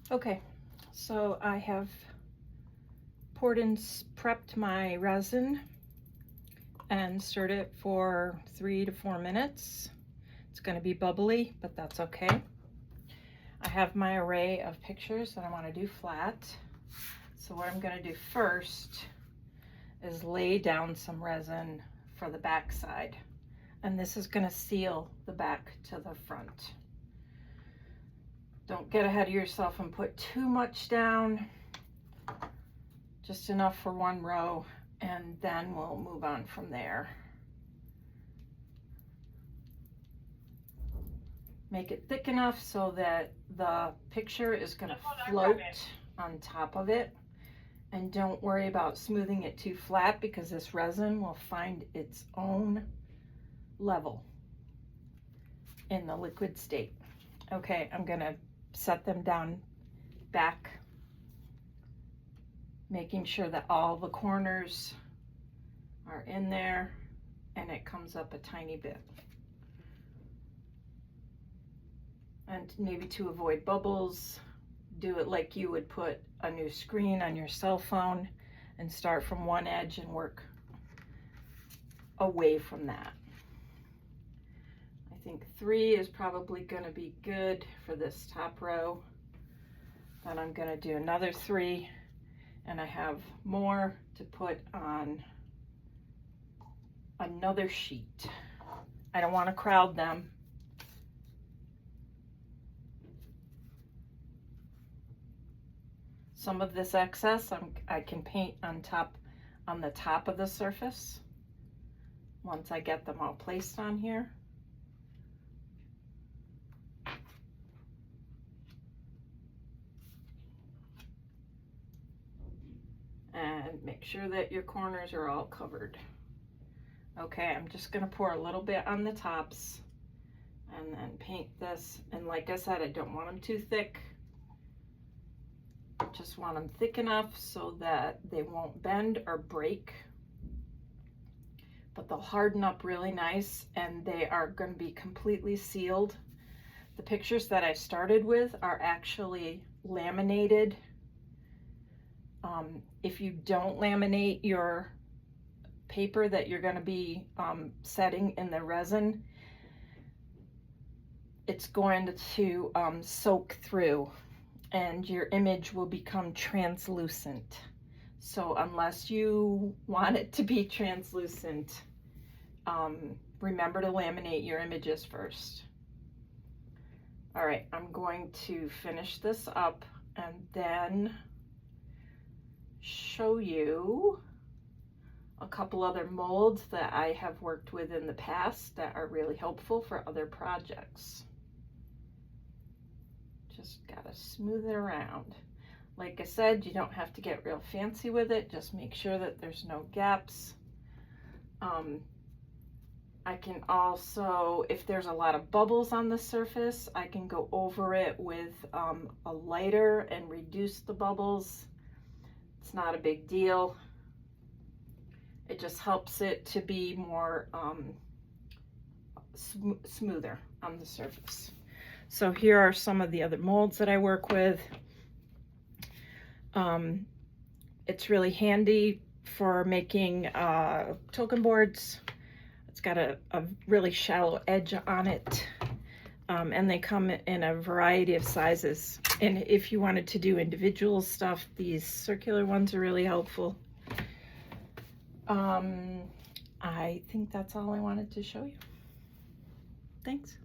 Okay, so I have poured and prepped my resin and stirred it for 3 to 4 minutes. It's going to be bubbly, but that's okay. I have my array of pictures that I want to do flat. So what I'm going to do first is lay down some resin for the back side. And this is going to seal the back to the front. Don't get ahead of yourself and put too much down, just enough for one row, and then we'll move on from there. Make it thick enough so that the picture is going to float on top of it. And don't worry about smoothing it too flat, because this resin will find its own level in the liquid state. Okay, I'm going to set them down back, making sure that all the corners are in there and it comes up a tiny bit. And maybe to avoid bubbles, do it like you would put a new screen on your cell phone and start from one edge and work away from that. I think 3 is probably going to be good for this top row. Then I'm going to do another 3, and I have more to put on another sheet. I don't want to crowd them. Some of this excess I can paint on the top of the surface once I get them all placed on here. And make sure that your corners are all covered. Okay, I'm just going to pour a little bit on the tops and then paint this. And like I said, I don't want them too thick. Just want them thick enough so that they won't bend or break, but they'll harden up really nice, and they are going to be completely sealed. The pictures that I started with are actually laminated. If you don't laminate your paper that you're going to be setting in the resin, it's going to soak through and your image will become translucent. So unless you want it to be translucent, remember to laminate your images first. All right, I'm going to finish this up and then show you a couple other molds that I have worked with in the past that are really helpful for other projects. Just gotta smooth it around. Like I said, you don't have to get real fancy with it. Just make sure that there's no gaps. I can also, if there's a lot of bubbles on the surface, I can go over it with a lighter and reduce the bubbles. It's not a big deal. It just helps it to be more smoother on the surface. So here are some of the other molds that I work with. It's really handy for making token boards. It's got a really shallow edge on it, and they come in a variety of sizes. And if you wanted to do individual stuff, these circular ones are really helpful. I think that's all I wanted to show you. Thanks.